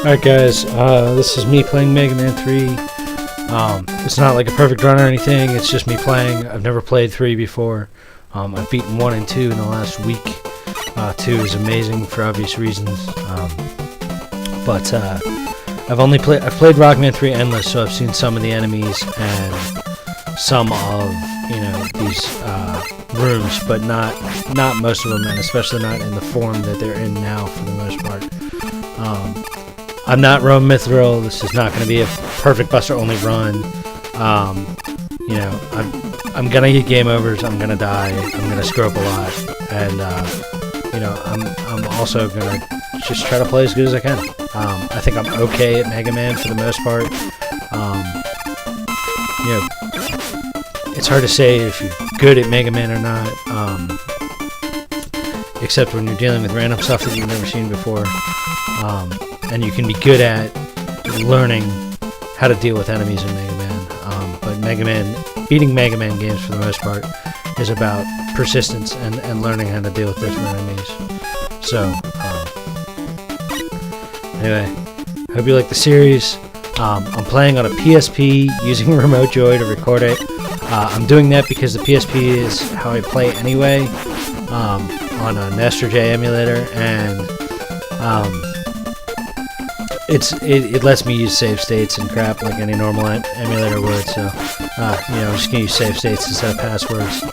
Alright guys, this is me playing Mega Man 3. It's not like a perfect run or anything, it's just me playing. I've never played 3 before. I've beaten 1 and 2 in the last week. 2 is amazing for obvious reasons. But I've played Rockman 3 Endless, so I've seen some of the enemies and some of, these rooms, but not most of them, and especially not in the form that they're in now for the most part. I'm not Rome Mithril. This is not going to be a perfect Buster only run. I'm gonna get game overs. I'm gonna die. I'm gonna screw up a lot, and I'm also gonna just try to play as good as I can. I think I'm okay at Mega Man for the most part. It's hard to say if you're good at Mega Man or not, except when you're dealing with random stuff that you've never seen before. And you can be good at learning how to deal with enemies in Mega Man. But beating Mega Man games for the most part is about persistence and learning how to deal with different enemies. So, anyway, I hope you like the series. I'm playing on a PSP using Remote Joy to record it. I'm doing that because the PSP is how I play anyway, on an Astro J emulator, and it lets me use save states and crap like any normal emulator would. So, I'm just gonna use save states instead of passwords.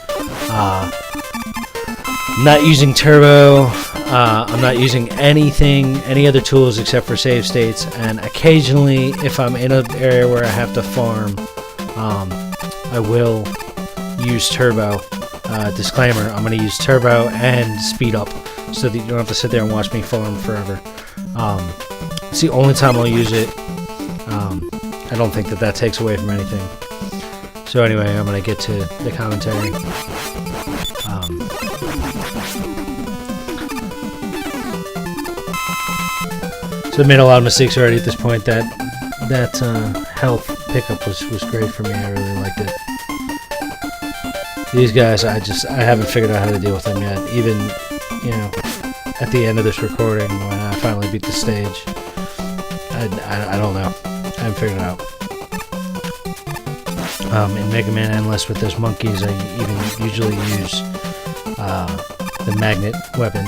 I'm not using turbo. I'm not using any other tools except for save states, and occasionally, if I'm in an area where I have to farm, I will use turbo. Disclaimer, I'm going to use turbo and speed up so that you don't have to sit there and watch me farm forever. It's the only time I'll use it. I don't think that takes away from anything. So anyway, I'm going to get to the commentary. So I made a lot of mistakes already at this point. That health pickup was great for me. I really liked it. These guys, I haven't figured out how to deal with them yet. Even, at the end of this recording, when I finally beat the stage, I don't know. I haven't figured it out. In Mega Man Endless with those monkeys, I even usually use the magnet weapon.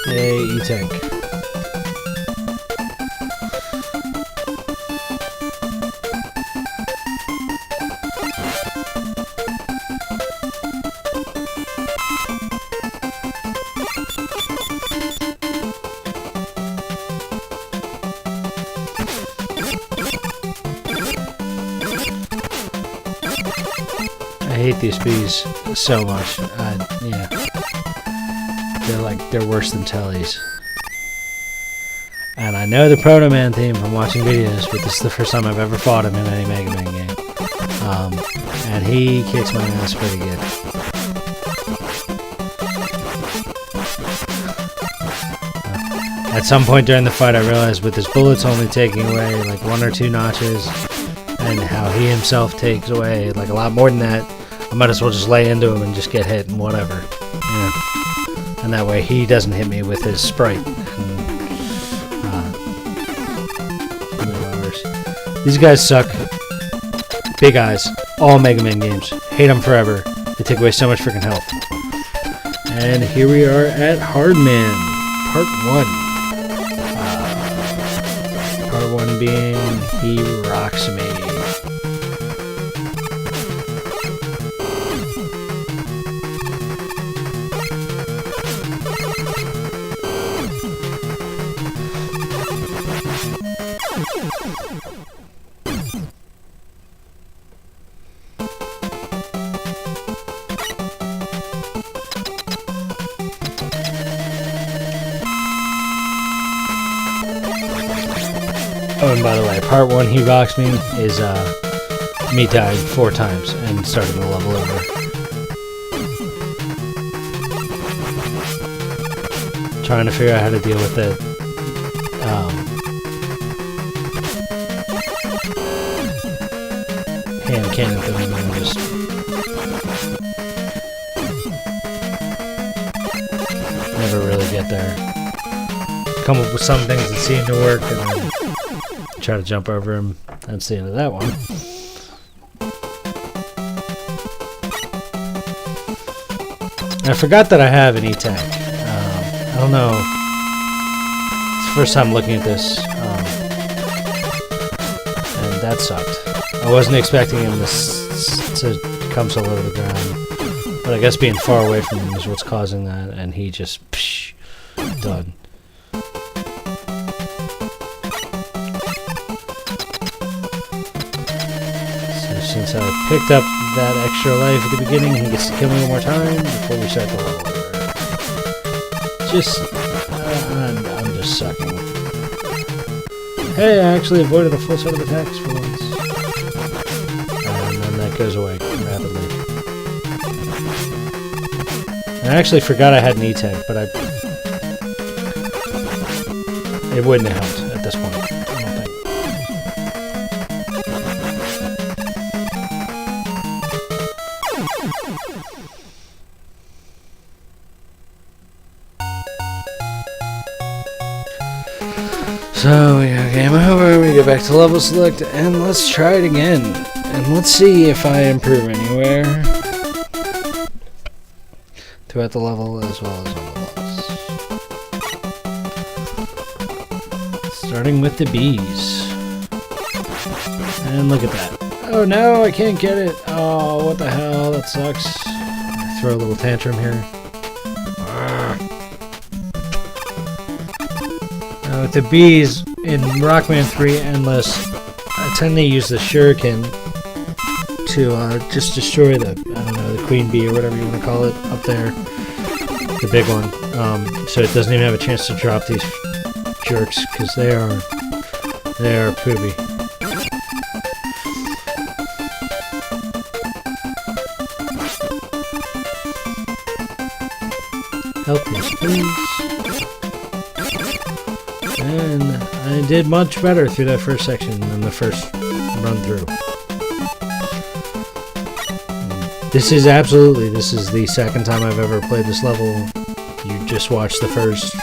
Yay, E-Tank. I hate these bees so much. Yeah. They're worse than tellies. And I know the Proto Man theme from watching videos, but this is the first time I've ever fought him in any Mega Man game. And he kicks my ass pretty good. At some point during the fight I realized with his bullets only taking away like 1 or 2 notches, and how he himself takes away like a lot more than that, I might as well just lay into him and just get hit and whatever. Yeah. And that way he doesn't hit me with his sprite. These guys suck. Bigeyes. All Mega Man games. Hate them forever. They take away so much freaking health. And here we are at Hardman. Part 1. Part 1 being He Rocks Me. Oh, and by the way, part 1, He Rocks Me, is me dying 4 times and starting the level over. trying to figure out how to deal with the hand cannon thing, and then just never really get there. Come up with some things that seem to work, and then try to jump over him. That's the end of that one. I forgot that I have an E-Tech. I don't know. It's the first time looking at this, and that sucked. I wasn't expecting him to come so low to the ground, but I guess being far away from him is what's causing that, and he just psh, done. So since I picked up that extra life at the beginning, he gets to kill me one more time before we start the level. Just, I'm just sucking. Hey, I actually avoided a full set of attacks for once. And then that goes away rapidly. And I actually forgot I had an E-Tech, but it wouldn't have helped at this point, I don't think. So, yeah, game over, we go back to level select, and let's try it again. And let's see if I improve anywhere throughout the level as well as on the boss. Starting with the bees. And look at that. Oh no, I can't get it. Oh, what the hell, that sucks. I throw a little tantrum here. With the bees in Rockman 3 Endless, I tend to use the shuriken to just destroy the, I don't know, the queen bee or whatever you want to call it up there, the big one. So it doesn't even have a chance to drop these jerks because they are poopy. Help us, please. And I did much better through that first section than the first run through. This is the second time I've ever played this level. You just watched the first.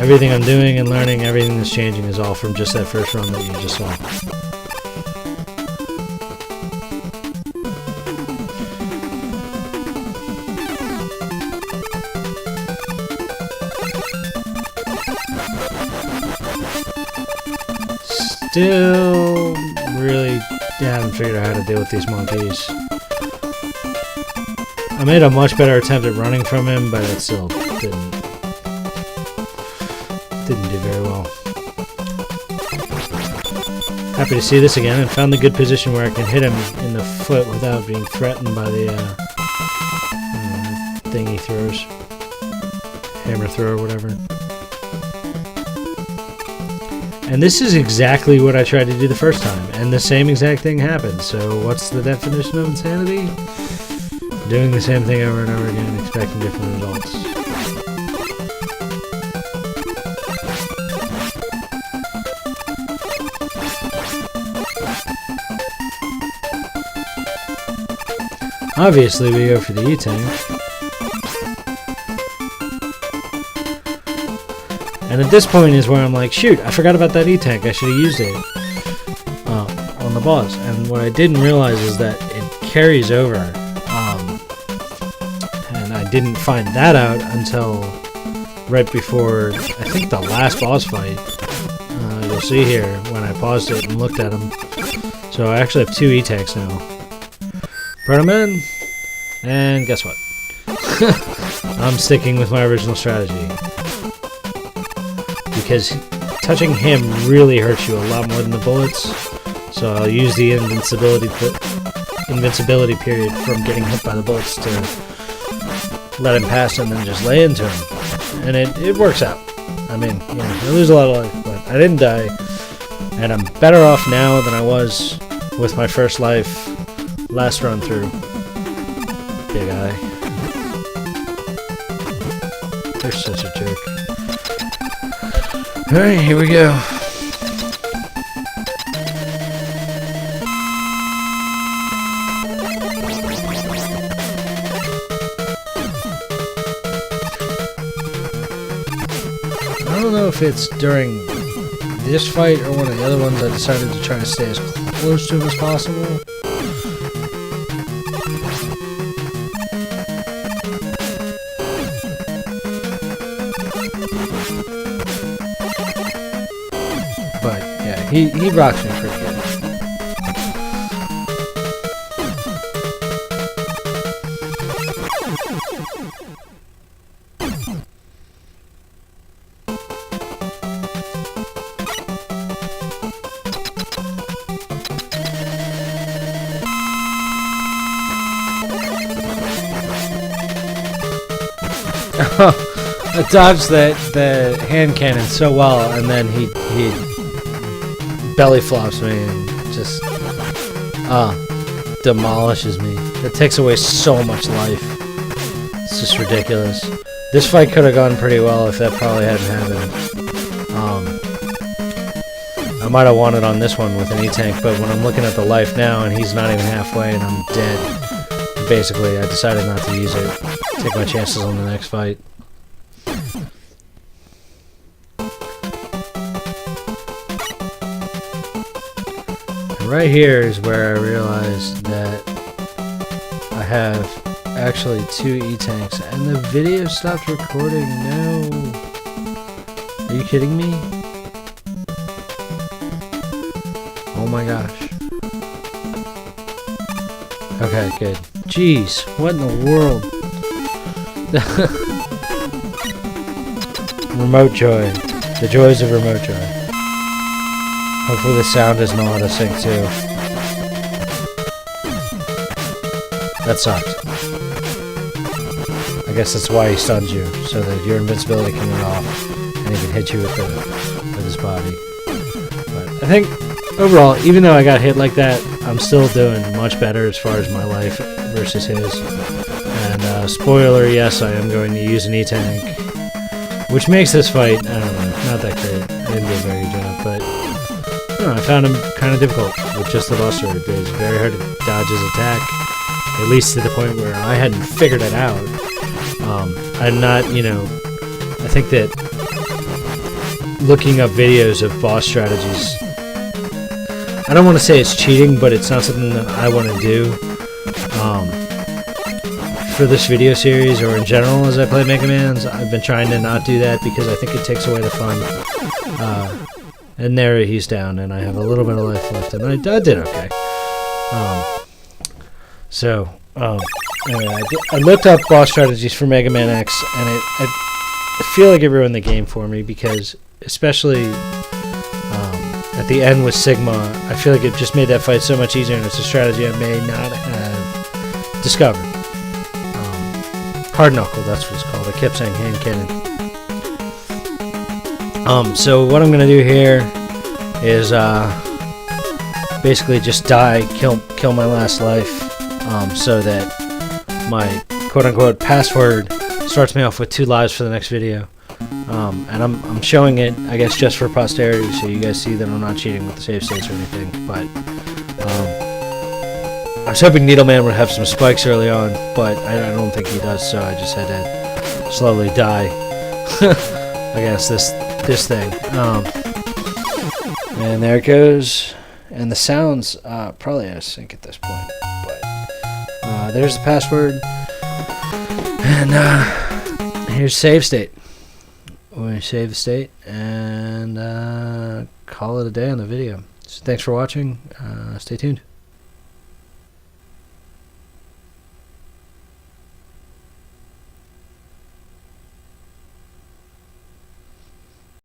Everything I'm doing and learning, everything that's changing is all from just that first run that you just saw. Still really haven't figured out how to deal with these monkeys. I made a much better attempt at running from him, but it still didn't do very well. Happy to see this again and found the good position where I can hit him in the foot without being threatened by the thing he throws. Hammer throw or whatever. And this is exactly what I tried to do the first time, and the same exact thing happened. So what's the definition of insanity? Doing the same thing over and over again, expecting different results. Obviously, we go for the E-Tank. And at this point is where I'm like, shoot, I forgot about that E-Tank. I should have used it on the boss. And what I didn't realize is that it carries over. And I didn't find that out until right before, I think, the last boss fight. You'll see here when I paused it and looked at them. So I actually have 2 E-Tanks now. Put them in, and guess what? I'm sticking with my original strategy. Because touching him really hurts you a lot more than the bullets, so I'll use the invincibility period from getting hit by the bullets to let him pass and then just lay into him. And it works out. I mean, you know, I lose a lot of life, but I didn't die, and I'm better off now than I was with my first life last run through. Bigeye. You're such a jerk. Alright, here we go. I don't know if it's during this fight or one of the other ones. I decided to try to stay as close to him as possible. But yeah, he rocks me pretty good. I dodged the hand cannon so well, and then he belly flops me and just demolishes me. It takes away so much life. It's just ridiculous. This fight could have gone pretty well if that probably hadn't happened. I might have won it on this one with an E-Tank, but when I'm looking at the life now and he's not even halfway and I'm dead, basically I decided not to use it. Take my chances on the next fight. Right here is where I realized that I have actually 2 E-Tanks and the video stopped recording. No. Are you kidding me? Oh my gosh. Okay, good. Jeez, what in the world? Remote joy. The joys of remote joy. Hopefully the sound doesn't know how to sync too. That sucked. I guess that's why he stuns you, so that your invincibility can wear off and he can hit you with his body. But I think overall, even though I got hit like that, I'm still doing much better as far as my life versus his. And spoiler, yes, I am going to use an E-Tank, which makes this fight, I don't know, not that great. I didn't do a very good job, but I found him kind of difficult with just the Buster. It's very hard to dodge his attack, at least to the point where I hadn't figured it out. I'm not, I think that looking up videos of boss strategies, I don't want to say it's cheating, but it's not something that I want to do for this video series or in general as I play Mega Mans. I've been trying to not do that because I think it takes away the fun. And there he's down, and I have a little bit of life left, and I did okay. Anyway, I looked up boss strategies for Mega Man X, and I feel like it ruined the game for me because, especially at the end with Sigma, I feel like it just made that fight so much easier, and it's a strategy I may not have discovered. Hard Knuckle, that's what it's called. I kept saying hand cannon. So what I'm going to do here is basically just die, kill my last life, so that my quote-unquote password starts me off with 2 lives for the next video. And I'm showing it, I guess, just for posterity, so you guys see that I'm not cheating with the save states or anything. But I was hoping Needleman would have some spikes early on, but I don't think he does, so I just had to slowly die. I guess this thing. And there it goes. And the sounds probably out of sync at this point. But there's the password. And here's save state. We save the state and call it a day on the video. So thanks for watching. Stay tuned.